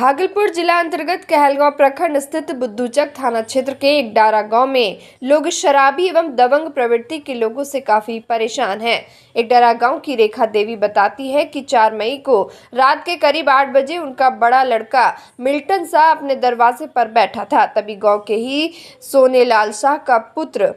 भागलपुर जिला अंतर्गत कहलगांव प्रखंड स्थित बुद्धूचक थाना क्षेत्र के एकडारा गांव में लोग शराबी एवं दबंग प्रवृत्ति के लोगों से काफी परेशान हैं। एकडारा गांव की रेखा देवी बताती है कि 4 मई को रात के करीब 8 बजे उनका बड़ा लड़का मिल्टन शाह अपने दरवाजे पर बैठा था। तभी गांव के ही सोनेलाल शाह का पुत्र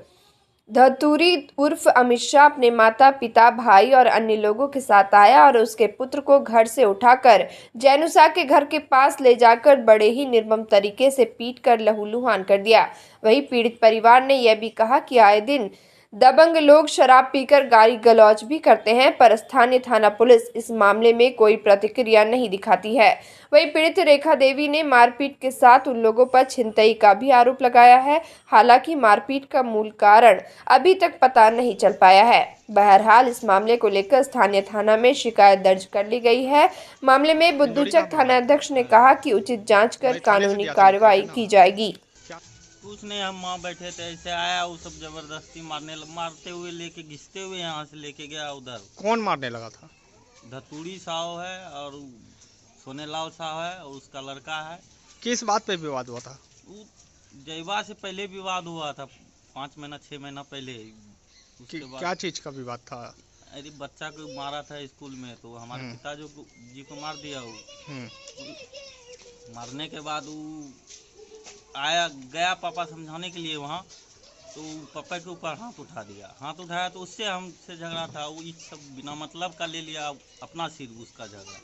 धतूरी उर्फ अमित शाह अपने माता पिता भाई और अन्य लोगों के साथ आया और उसके पुत्र को घर से उठाकर जैनू शाह के घर के पास ले जाकर बड़े ही निर्मम तरीके से पीटकर लहूलुहान कर दिया। वहीं पीड़ित परिवार ने यह भी कहा कि आए दिन दबंग लोग शराब पीकर गाली गलौज भी करते हैं, पर स्थानीय थाना पुलिस इस मामले में कोई प्रतिक्रिया नहीं दिखाती है। वहीं पीड़ित रेखा देवी ने मारपीट के साथ उन लोगों पर छिनतई का भी आरोप लगाया है। हालांकि मारपीट का मूल कारण अभी तक पता नहीं चल पाया है। बहरहाल इस मामले को लेकर स्थानीय थाना में शिकायत दर्ज कर ली गई है। मामले में बुद्धूचक थाना अध्यक्ष ने कहा कि उचित जाँच कर कानूनी कार्रवाई की जाएगी। कुछ नहीं, हम वहाँ बैठे थे, ऐसे आया वो सब जबरदस्ती मारते हुए लेके घिसते हुए यहाँ से लेके गया उधर। कौन मारने लगा था? धतूरी साहब है और सोनेलाल साहब है और उसका लड़का है। किस बात पे विवाद हुआ था? वो जयवा से पहले विवाद हुआ था, 5 महीना 6 महीना पहले। क्या चीज का विवाद था? अरे बच्चा को मारा था स्कूल में, तो हमारे पिताजी जी को मार दिया। वो मारने के बाद वो आया गया पापा समझाने के लिए वहाँ, तो पापा के ऊपर हाथ उठा दिया। हाथ उठाया तो उससे हमसे झगड़ा था, वो इस सब बिना मतलब का ले लिया अपना सिर, उसका झगड़ा।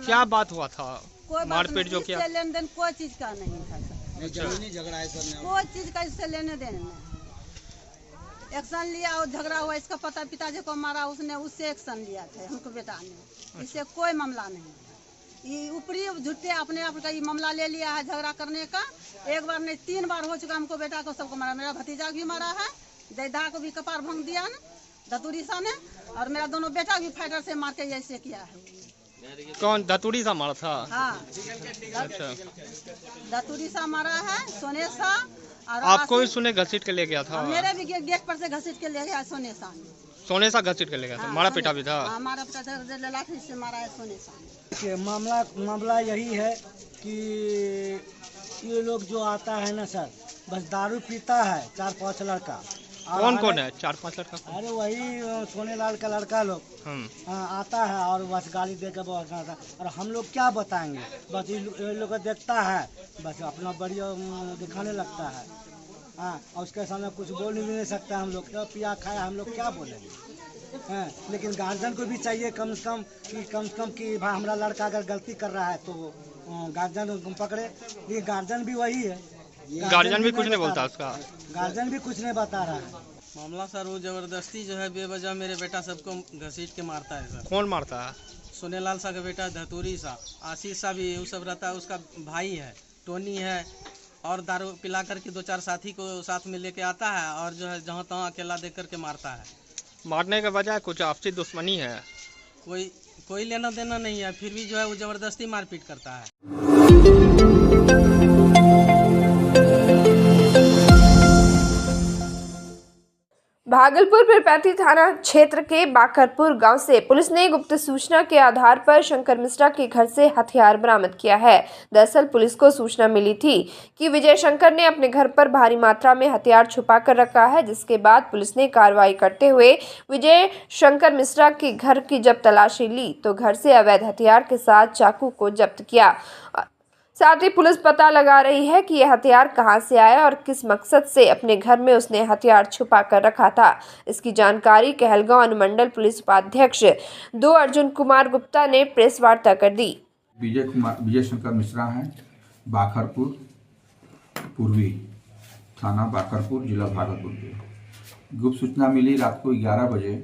क्या बात हुआ था? कोई मारपीट जो किया, लेन देन कोई चीज का नहीं था सर। जमीनी झगड़ा है सर, कोई चीज का इससे लेने देने नहीं। एक्शन लिया और झगड़ा हुआ, इसका पता पिताजी को मारा उसने, उससे एक्शन लिया था हमको बेटा ने। इससे कोई मामला नहीं, ये ऊपरी झूठे अपने आप का ये मामला ले लिया है झगड़ा करने का। एक बार नहीं 3 बार हो चुका, हमको बेटा को सबको मारा। मेरा भतीजा भी मारा है, दैदा को भी कपार भंग दिया न धतूरी सा ने, और मेरा दोनों बेटा भी फाइटर से मार के ऐसे किया है। कौन धतूरी सा मारा था? हाँ, अच्छा, धतूरी सा मारा है, सोने सा। और आपको भी सुने घसीट के ले गया था? मेरे भी गेट पर से घसीट के ले गया सोने सा। सोने सा घसीट के ले गया था? मारा पिटा भी था? हमारा पिता लाठी से मारा है सोने सा। मामला यही है कि ये लोग जो आता है ना सर, बस दारू पीता है 4-5 लड़का। कौन है 4-5 लड़का? अरे वही सोनेलाल का लड़का लोग आता है और बस गाली दे के बस आता है। और हम लोग क्या बताएंगे, बस ये लोग देखता है, बस अपना बढ़िया दिखाने लगता है। हाँ, और उसके सामने कुछ बोल भी नहीं सकता। हम लोग क्या पिया खाया, हम लोग क्या बोलेंगे? हाँ, लेकिन गार्जियन को भी चाहिए कम से कम कि भाई हमारा लड़का अगर गलती कर रहा है तो गार्जियन पकड़े। ये गार्जियन भी वही है, गार्जियन भी कुछ नहीं बोलता उसका। गार्जियन भी कुछ नहीं बता रहा है। मामला सर वो जबरदस्ती जो है बेवजह मेरे बेटा सबको घसीट के मारता है सर। कौन मारता है? सोनेलाल शाह का बेटा धतूरी सा, आशीष सा भी वो सब रहता है, उसका भाई है टोनी है। और दारू पिला करके 2-4 साथी को साथ में लेके आता है और जो है जहाँ तहाँ अकेला देख करके मारता है। मारने के बजाय कुछ आपसी दुश्मनी है? कोई लेना देना नहीं है, फिर भी जो है वो जबरदस्ती मारपीट करता है। भागलपुर पीरपैंती थाना क्षेत्र के बाकरपुर गांव से पुलिस ने गुप्त सूचना के आधार पर शंकर मिश्रा के घर से हथियार बरामद किया है। दरअसल पुलिस को सूचना मिली थी कि विजय शंकर ने अपने घर पर भारी मात्रा में हथियार छुपा कर रखा है, जिसके बाद पुलिस ने कार्रवाई करते हुए विजय शंकर मिश्रा के घर की जब तलाशी ली तो घर से अवैध हथियार के साथ चाकू को जब्त किया। साथ ही पुलिस पता लगा रही है कि यह हथियार कहां से आया और किस मकसद से अपने घर में उसने हथियार छुपा कर रखा था। इसकी जानकारी कहलगांव अनुमंडल पुलिस उपाध्यक्ष 2 अर्जुन कुमार गुप्ता ने प्रेस वार्ता कर दी। विजय शंकर मिश्रा हैं, बाकरपुर पूर्वी थाना बाकरपुर जिला भागलपुर के। गुप्त सूचना मिली रात को 11 बजे,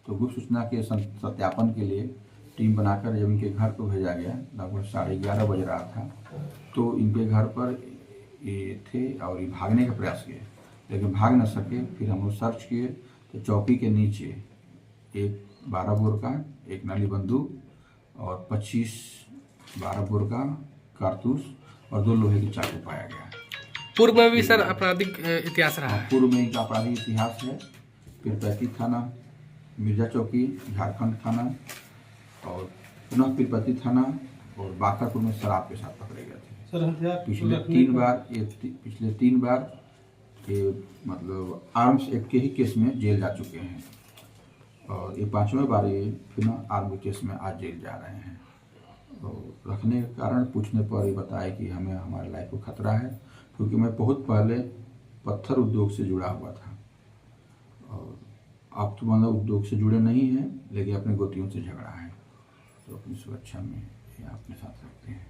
तो गुप्त सूचना के सत्यापन के लिए टीम बनाकर जब इनके घर को भेजा गया, लगभग 11:30 बज रहा था, तो इनके घर पर ये थे और ये भागने का प्रयास किए, लेकिन भाग न सके। फिर हम लोग सर्च किए तो चौकी के नीचे एक 12 बोर का एक नली बंदूक और 25 12 बोर का कारतूस और 2 लोहे की चाकू पाया गया। पूर्व में भी सर आपराधिक इतिहास रहा है? पूर्व में इनका आपराधिक इतिहास है। पीरपैंती थाना, मिर्जा चौकी, झारखंड थाना और पुनः पीरपैंती थाना और बाकरपुर में शराब के साथ पकड़े गए थे। सर हथियार पिछले 3 बार ये मतलब आर्म्स एक्ट के ही केस में जेल जा चुके हैं और ये 5वें बार ये फिर आर्मी केस में आज जेल जा रहे हैं। और रखने के कारण पूछने पर ये बताया कि हमें हमारे लाइफ को खतरा है, क्योंकि मैं बहुत पहले पत्थर उद्योग से जुड़ा हुआ था और आप तो मतलब उद्योग से जुड़े नहीं हैं, लेकिन अपने गोतियों से झगड़ा है, तो अपनी सुरक्षा में ये अपने साथ रखते हैं।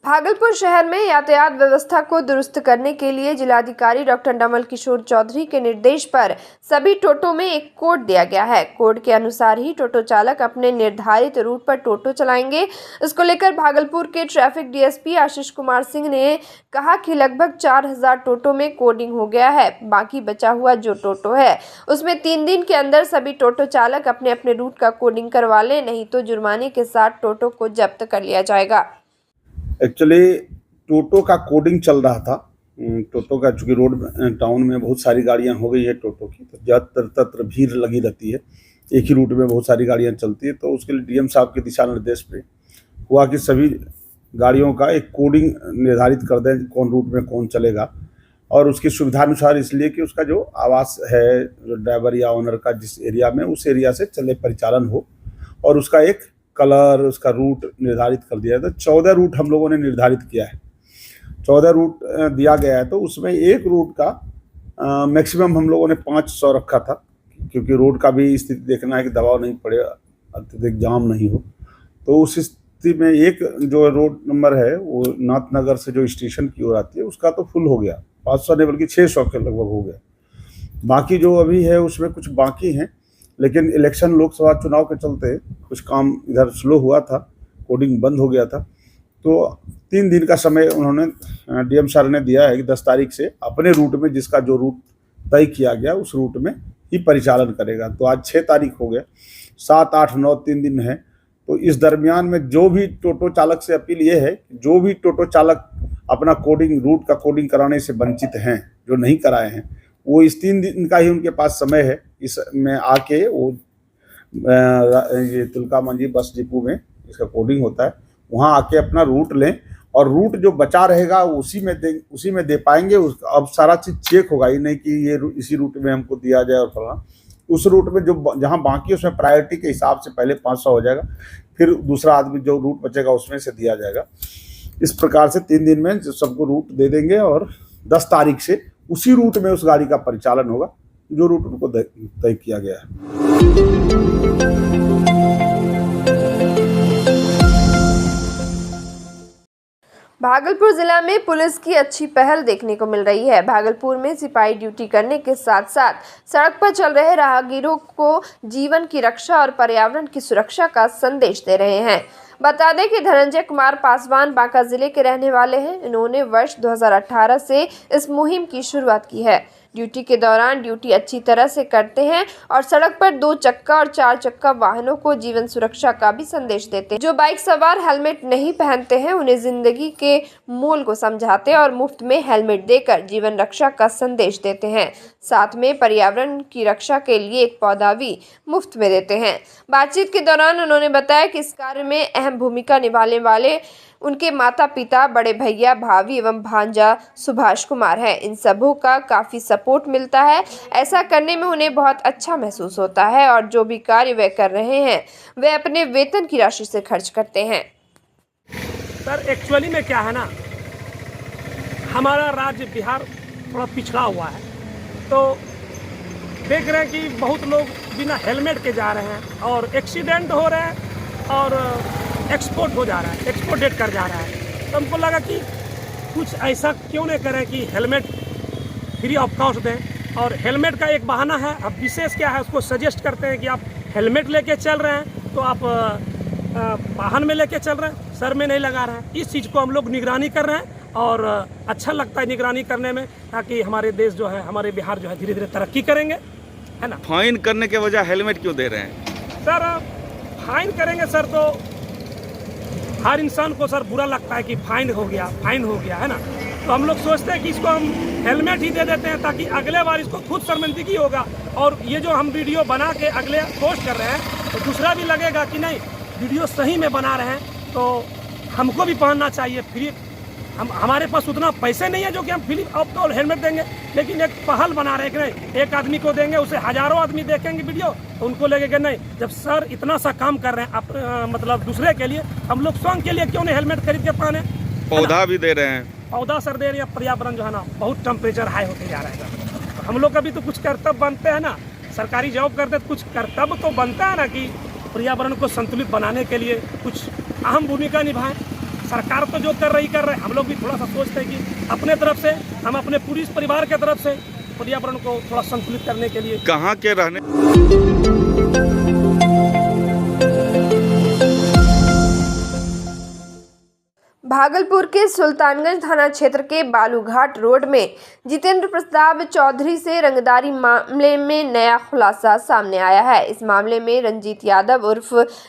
भागलपुर शहर में यातायात व्यवस्था को दुरुस्त करने के लिए जिलाधिकारी डॉक्टर नवल किशोर चौधरी के निर्देश पर सभी टोटो में एक कोड दिया गया है। कोड के अनुसार ही टोटो चालक अपने निर्धारित रूट पर टोटो चलाएंगे। इसको लेकर भागलपुर के ट्रैफिक डीएसपी आशीष कुमार सिंह ने कहा कि लगभग 4000 टोटो में कोडिंग हो गया है। बाकी बचा हुआ जो टोटो है उसमें 3 दिन के अंदर सभी टोटो चालक अपने अपने रूट का कोडिंग करवा लें, नहीं तो जुर्माने के साथ टोटो को जब्त कर लिया जाएगा। एक्चुअली टोटो का कोडिंग चल रहा था। टोटो का चूँकि रोड टाउन में बहुत सारी गाड़ियां हो गई है टोटो की, तो ज़्यादातर तत्र भीड़ लगी रहती है, एक ही रूट में बहुत सारी गाड़ियां चलती है। तो उसके लिए डीएम साहब के दिशा निर्देश पे हुआ कि सभी गाड़ियों का एक कोडिंग निर्धारित कर दें, कौन रूट में कौन चलेगा, और उसकी सुविधानुसार, इसलिए कि उसका जो आवास है ड्राइवर या ओनर का जिस एरिया में, उस एरिया से चले परिचालन हो, और उसका एक कलर, उसका रूट निर्धारित कर दिया है। तो 14 रूट हम लोगों ने निर्धारित किया है, 14 रूट दिया गया है। तो उसमें एक रूट का मैक्सिमम हम लोगों ने 500 रखा था, क्योंकि रोड का भी स्थिति देखना है कि दबाव नहीं पड़े, अत्यधिक जाम नहीं हो। तो उस स्थिति में एक जो रोड नंबर है वो नाथनगर से जो स्टेशन की ओर आती है, उसका तो फुल हो गया, 500 नहीं बल्कि 600 के लगभग हो गया। बाकी जो अभी है उसमें कुछ बाकी हैं, लेकिन इलेक्शन लोकसभा चुनाव के चलते कुछ काम इधर स्लो हुआ था, कोडिंग बंद हो गया था। तो 3 दिन का समय उन्होंने डीएम सर ने दिया है कि 10 तारीख से अपने रूट में, जिसका जो रूट तय किया गया उस रूट में ही परिचालन करेगा। तो आज 6 तारीख हो गया, 7, 8, 9 3 दिन है। तो इस दरमियान में जो भी टोटो चालक से अपील ये है, जो भी टोटो चालक अपना कोडिंग, रूट का कोडिंग कराने से वंचित हैं, जो नहीं कराए हैं, वो इस 3 दिन का ही उनके पास समय है। इसमें आके वो ये तुलका मंजी बस डिपो में इसका कोडिंग होता है, वहाँ आके अपना रूट लें, और रूट जो बचा रहेगा उसी में दे पाएंगे। अब सारा चीज़ चेक होगा, ये नहीं कि ये इसी रूट में हमको दिया जाए और फलाना। उस रूट में जो जहाँ बाकी उसमें प्रायोरिटी के हिसाब से पहले 500 हो जाएगा, फिर दूसरा आदमी जो रूट बचेगा उसमें से दिया जाएगा। इस प्रकार से 3 दिन में सबको रूट दे देंगे, और 10 तारीख से उसी रूट में उस गाड़ी का परिचालन होगा जो रूट उनको तय किया गया है। भागलपुर जिला में पुलिस की अच्छी पहल देखने को मिल रही है। भागलपुर में सिपाही ड्यूटी करने के साथ साथ सड़क पर चल रहे राहगीरों को जीवन की रक्षा और पर्यावरण की सुरक्षा का संदेश दे रहे हैं। बता दें कि धनंजय कुमार पासवान बांका जिले के रहने वाले हैं। इन्होंने वर्ष 2018 से इस मुहिम की शुरुआत की है। ड्यूटी के दौरान ड्यूटी अच्छी तरह से करते हैं और सड़क पर 2 चक्का और 4 चक्का वाहनों को जीवन सुरक्षा का भी संदेश देते हैं। जो बाइक सवार हेलमेट नहीं पहनते हैं उन्हें जिंदगी के मूल को समझाते और मुफ्त में हेलमेट देकर जीवन रक्षा का संदेश देते हैं। साथ में पर्यावरण की रक्षा के लिए एक पौधा भी मुफ्त में देते हैं। बातचीत के दौरान उन्होंने बताया कि इस कार्य में अहम भूमिका निभाने वाले उनके माता पिता, बड़े भैया, भाभी एवं भांजा सुभाष कुमार है। इन सबों का काफ़ी सपोर्ट मिलता है। ऐसा करने में उन्हें बहुत अच्छा महसूस होता है और जो भी कार्य वे कर रहे हैं वे अपने वेतन की राशि से खर्च करते हैं। सर एक्चुअली में क्या है ना, हमारा राज्य बिहार थोड़ा पिछड़ा हुआ है, तो देख रहे हैं कि बहुत लोग बिना हेलमेट के जा रहे हैं और एक्सीडेंट हो रहे हैं और एक्सपोर्ट हो जा रहा है, एक्सपोर्टेड कर जा रहा है। तो हमको लगा कि कुछ ऐसा क्यों नहीं करें कि हेलमेट फ्री ऑफ कॉस्ट दें। और हेलमेट का एक बहाना है, अब विशेष क्या है उसको सजेस्ट करते हैं कि आप हेलमेट लेके चल रहे हैं तो आप वाहन में लेके चल रहे हैं, सर में नहीं लगा रहे हैं। इस चीज़ को हम लोग निगरानी कर रहे हैं और अच्छा लगता है निगरानी करने में, ताकि हमारे देश जो है, हमारे बिहार जो है धीरे धीरे तरक्की करेंगे, है ना। फाइन करने के वजह हेलमेट क्यों दे रहे हैं सर? फाइन करेंगे सर तो हर इंसान को सर बुरा लगता है कि फाइन हो गया, है ना। तो हम लोग सोचते हैं कि इसको हम हेलमेट ही दे देते हैं, ताकि अगले बार इसको खुद शर्मिंदगी होगा और ये जो हम वीडियो बना के अगले पोस्ट कर रहे हैं तो दूसरा भी लगेगा कि नहीं वीडियो सही में बना रहे हैं तो हमको भी पहनना चाहिए फ्री। हमारे पास उतना पैसे नहीं है जो कि हम फ्री अब तो हेलमेट देंगे, लेकिन एक पहल बना रहे हैं कि नहीं एक आदमी को देंगे उसे हजारों आदमी देखेंगे वीडियो तो उनको लगेगा नहीं जब सर इतना सा काम कर रहे हैं मतलब दूसरे के लिए हम लोग स्वयं के लिए क्यों नहीं हेलमेट खरीद के पहने। पौधा भी दे रहे हैं, पौधा सर दे रहे हैं, पर्यावरण जो है ना बहुत टेम्परेचर हाई होते जा रहा है। हम लोग का भी तो कुछ कर्तव्य बनते हैं ना, सरकारी जॉब करते तो कुछ कर्तव्य तो बनता है ना कि पर्यावरण को संतुलित बनाने के लिए कुछ अहम भूमिका निभाएं। सरकार तो जो कर रही हम लोग भी थोड़ा सा सोचते हैं कि अपने तरफ से हम अपने पूरी परिवार के तरफ से पर्यावरण को थोड़ा संतुलित करने के लिए। कहाँ के रहने भागलपुर के सुल्तानगंज थाना क्षेत्र के बालूघाट रोड में जितेंद्र प्रताप चौधरी से रंगदारी मामले में नया खुलासा सामने आया है। इस मामले में रंजीत यादव उर्फ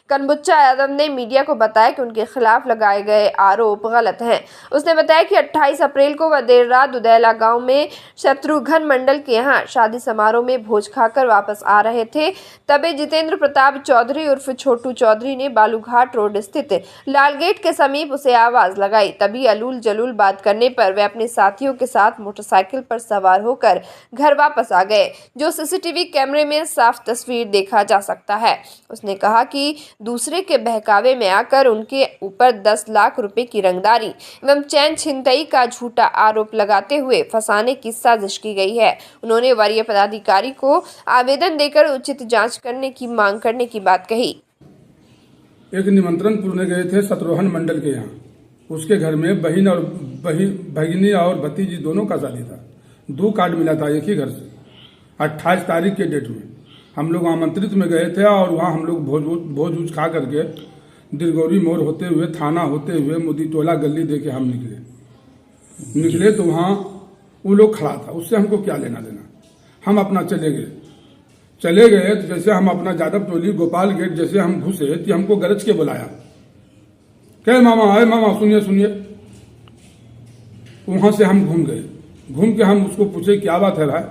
कनबुच्चा यादव ने मीडिया को बताया कि उनके खिलाफ लगाए गए आरोप गलत हैं। उसने बताया कि 28 अप्रैल को वह देर रात उदैला गांव में शत्रुघ्न मंडल के यहाँ शादी समारोह में भोज खाकर वापस आ रहे थे। तभी जितेंद्र प्रताप चौधरी उर्फ छोटू चौधरी ने बालूघाट रोड स्थित लालगेट के समीप उसे आवाज लगाई। तभी अलूल जलूल बात करने पर वे अपने साथियों के साथ मोटरसाइकिल पर सवार होकर घर वापस आ गए, जो सीसीटीवी कैमरे में साफ तस्वीर देखा जा सकता है। उसने कहा कि दूसरे के बहकावे में आकर उनके ऊपर 10 लाख रुपए की रंगदारी एवं चैन छिनतई का झूठा आरोप लगाते हुए फंसाने की साजिश की गई है। उन्होंने वरीय पदाधिकारी को आवेदन देकर उचित जाँच करने की मांग करने की बात कही। एक निमंत्रण पूरने गए थे शत्रुघ्न मंडल के यहाँ, उसके घर में भगिनी और भतीजी दोनों का शादी था। 2 कार्ड मिला था एक ही घर से। 28 तारीख के डेट में हम लोग आमंत्रित में गए थे और वहाँ हम लोग भोज खा करके दिलगौरी मोड़ होते हुए थाना होते हुए मोदी टोला गली दे के हम निकले तो वहाँ वो लोग खड़ा था, उससे हमको क्या लेना देना। हम अपना चले गए तो जैसे हम अपना जादव टोली गोपाल गेट जैसे हम घुसे तो हमको गरज के बुलाया, क्या मामा आए मामा सुनिए। वहां से हम घूम के हम उसको पूछे क्या बात है भाई,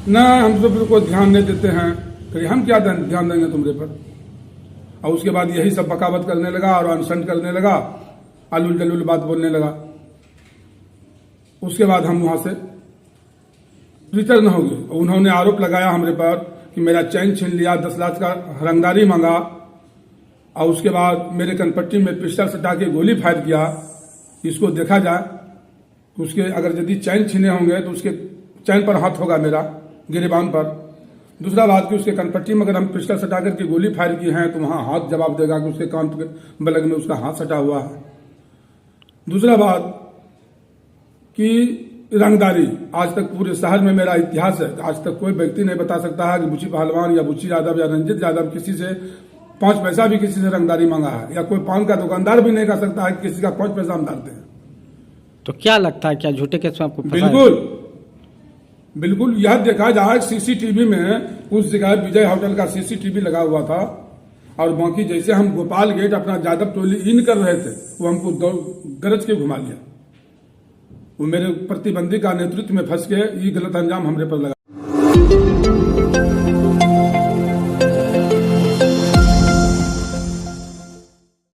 ना हम सब को ध्यान नहीं देते हैं। कहीं हम क्या ध्यान देंगे तुमरे पर। और उसके बाद यही सब बकावत करने लगा और अनशन करने लगा, अलूल जलूल बात बोलने लगा। उसके बाद हम वहां से रिटर्न हो गए। उन्होंने आरोप लगाया हमरे पर कि मेरा चैन छीन लिया, 10 लाख का रंगदारी मांगा और उसके बाद मेरे कनपट्टी में पिस्टल सटा के गोली फायर किया। इसको देखा जाए उसके अगर यदि चैन छीने होंगे तो उसके चैन पर हाथ होगा मेरा गिरेबान पर। दूसरा बात कि उसके कनपट्टी में अगर हम पिस्टल सटा करके गोली फायर की है तो वहां हाथ जवाब देगा कि उसके कान बलग में उसका हाथ सटा हुआ है। दूसरा बात कि रंगदारी आज तक पूरे शहर में मेरा इतिहास है, आज तक कोई व्यक्ति नहीं बता सकता है कि बुची पहलवान या बुची यादव या रंजीत यादव किसी से 5 पैसा भी किसी से रंगदारी मांगा है, या कोई पान का दुकानदार भी नहीं कर सकता है कि किसी का 5 पैसा हम डालते हैं। तो क्या लगता है क्या झूठे केस में आपको बिल्कुल यह देखा जाए सीसीटीवी में उस जगह विजय होटल का सीसीटीवी लगा हुआ था और बाकी जैसे हम गोपाल गेट अपना जादव टोली इन कर रहे थे वो हमको गरज के घुमा लिया। वो मेरे प्रतिबंधी का नेतृत्व में फंस के ये गलत अंजाम हमरे पर लगा।